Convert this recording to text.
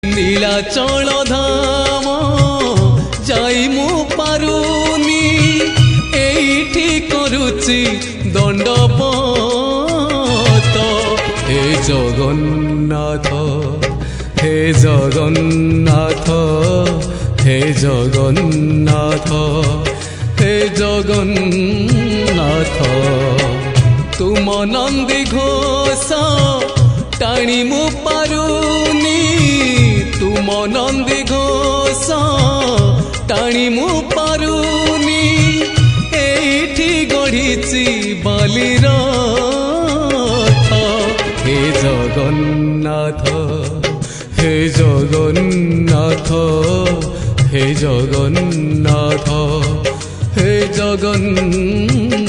নীলাচল ধাম যাই মু পারুনি এইটি করুচি দণ্ডপত হে জগন্নাথ হে জগন্নাথ হে জগন্নাথ হে জগন্নাথ তুম নন্দী ঘোষ টাণি মু পারুনি তুম নন্দী ঘোষ টাণি মু পারুনি এইটি গড়িছি বালির হে জগন্নাথ হে জগন্নাথ হে জগন্নাথ হে জগন্নাথ।